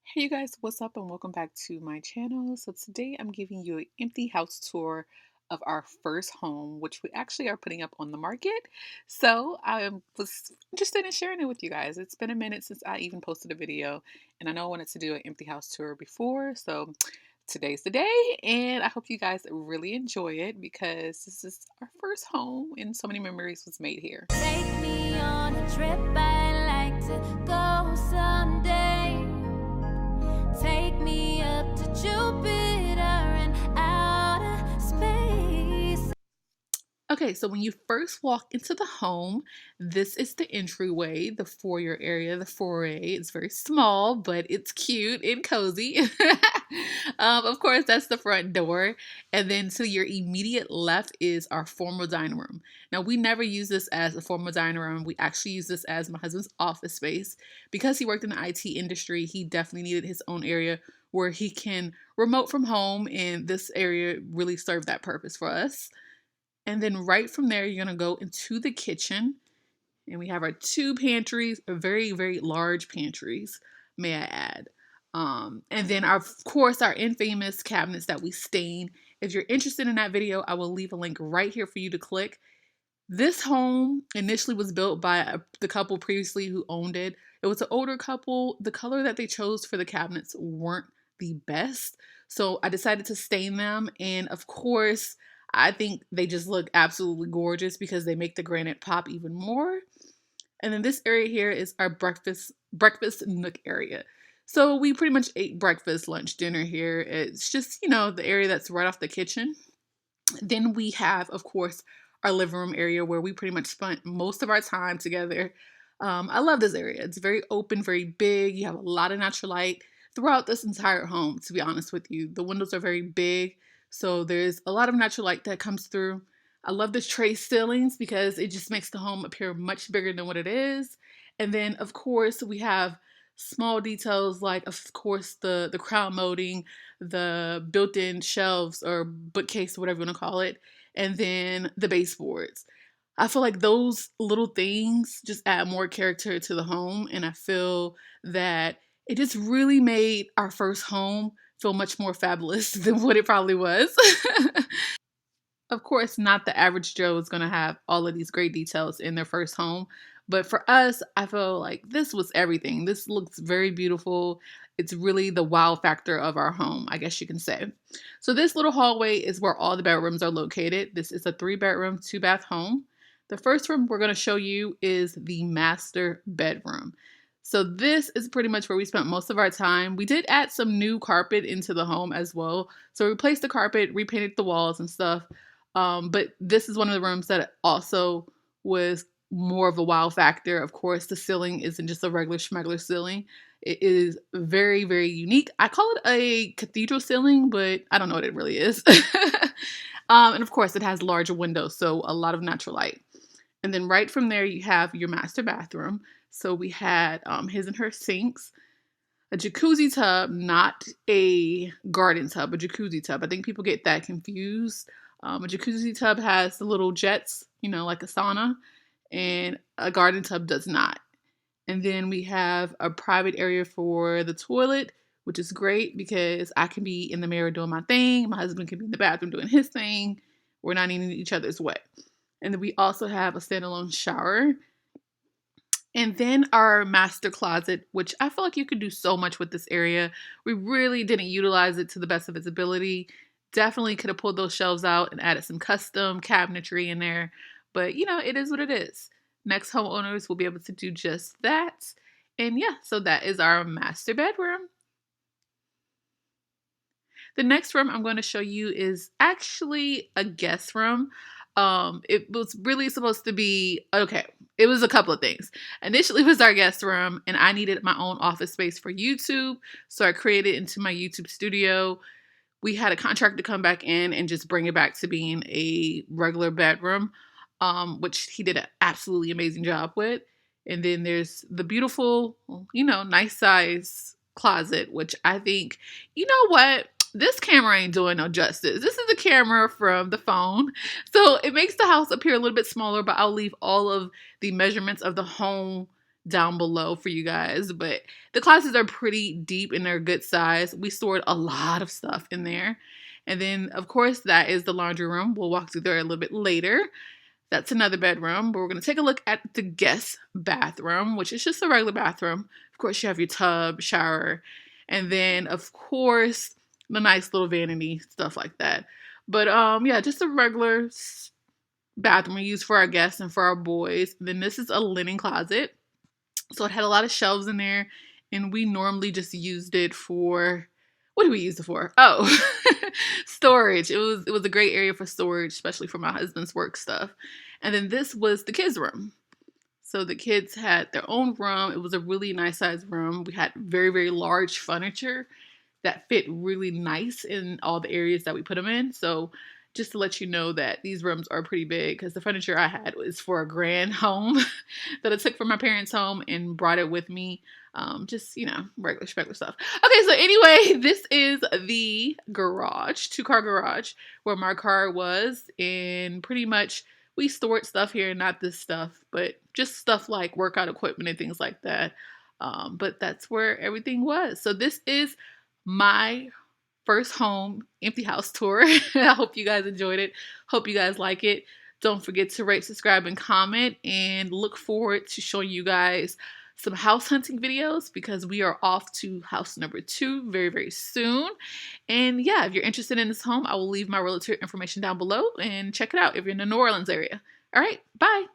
Hey you guys, what's up and welcome back to my channel. So today I'm giving you an empty house tour of our first home, which we actually are putting up on the market. So I was interested in sharing it with you guys. It's been a minute since I even posted a video, and I know I wanted to do an empty house tour before, so today's the day, and I hope you guys really enjoy it because this is our first home and so many memories was made here. Take me on a trip, I'd like to go someday. Take me up to Jupiter and outer space. Okay, so when you first walk into the home, this is the entryway, the foyer area, the foyer. It's very small, but it's cute and cozy. Of course, that's the front door. And then to your immediate left is our formal dining room. Now, we never use this as a formal dining room. We actually use this as my husband's office space. Because he worked in the IT industry, he definitely needed his own area where he can remote from home, and this area really served that purpose for us. And then right from there, you're going to go into the kitchen. And we have our two pantries, very, very large pantries, may I add. And then, of course, our infamous cabinets that we stain. If you're interested in that video, I will leave a link right here for you to click. This home initially was built by the couple previously who owned it. It was an older couple. The color that they chose for the cabinets weren't the best. So I decided to stain them. And of course, I think they just look absolutely gorgeous because they make the granite pop even more. And then this area here is our breakfast nook area. So we pretty much ate breakfast, lunch, dinner here. It's just, the area that's right off the kitchen. Then we have, of course, our living room area where we pretty much spent most of our time together. I love this area. It's very open, very big. You have a lot of natural light throughout this entire home, to be honest with you. The windows are very big, so there's a lot of natural light that comes through. I love the tray ceilings because it just makes the home appear much bigger than what it is. And then, of course, we have small details like, of course, the crown molding, the built-in shelves or bookcase, or whatever you want to call it, and then the baseboards. I feel like those little things just add more character to the home, and I feel that it just really made our first home feel much more fabulous than what it probably was. Of course, not the average Joe is going to have all of these great details in their first home. But for us, I feel like this was everything. This looks very beautiful. It's really the wow factor of our home, I guess you can say. So this little hallway is where all the bedrooms are located. This is a 3-bedroom, 2-bath home. The first room we're going to show you is the master bedroom. So this is pretty much where we spent most of our time. We did add some new carpet into the home as well. So we replaced the carpet, repainted the walls and stuff. But this is one of the rooms that also was more of a wow factor. Of course, the ceiling isn't just a regular schmegular ceiling. It is very, very unique. I call it a cathedral ceiling, but I don't know what it really is. And of course, it has larger windows, so a lot of natural light. And then right from there, you have your master bathroom. So we had his and her sinks, a jacuzzi tub, not a garden tub, a jacuzzi tub. I think people get that confused. A jacuzzi tub has the little jets, like a sauna, and a garden tub does not. And then we have a private area for the toilet, which is great because I can be in the mirror doing my thing. My husband can be in the bathroom doing his thing. We're not in each other's way. And then we also have a standalone shower. And then our master closet, which I feel like you could do so much with this area. We really didn't utilize it to the best of its ability. Definitely could have pulled those shelves out and added some custom cabinetry in there. But, it is what it is. Next homeowners will be able to do just that. And yeah, so that is our master bedroom. The next room I'm going to show you is actually a guest room. It was really supposed to be, it was a couple of things. Initially it was our guest room, and I needed my own office space for YouTube. So I created it into my YouTube studio. We had a contractor come back in and just bring it back to being a regular bedroom, which he did an absolutely amazing job with. And then there's the beautiful, nice size closet, which I think, what? This camera ain't doing no justice. This is a camera from the phone. So it makes the house appear a little bit smaller, but I'll leave all of the measurements of the home down below for you guys. But the closets are pretty deep and they're good size. We stored a lot of stuff in there. And then, of course, that is the laundry room. We'll walk through there a little bit later. That's another bedroom, but we're going to take a look at the guest bathroom, which is just a regular bathroom. Of course, you have your tub, shower, and then, of course, the nice little vanity, stuff like that. But, yeah, just a regular bathroom we use for our guests and for our boys. And then this is a linen closet. So it had a lot of shelves in there, and we normally just used it for, what do we use it for? Oh, storage. It was a great area for storage, especially for my husband's work stuff. And then this was the kids' room. So the kids had their own room. It was a really nice sized room. We had very, very large furniture that fit really nice in all the areas that we put them in. So just to let you know that these rooms are pretty big, because the furniture I had was for a grand home that I took from my parents' home and brought it with me. Just, regular stuff. Okay, so anyway, this is the garage, 2-car garage, where my car was, and pretty much we stored stuff here, not this stuff, but just stuff like workout equipment and things like that. But that's where everything was. So this is my first home empty house tour. I hope you guys enjoyed it. Hope you guys like it. Don't forget to rate, subscribe, and comment, and look forward to showing you guys some house hunting videos, because we are off to house number 2 very, very soon. And yeah, if you're interested in this home, I will leave my realtor information down below and check it out if you're in the New Orleans area. All right, bye.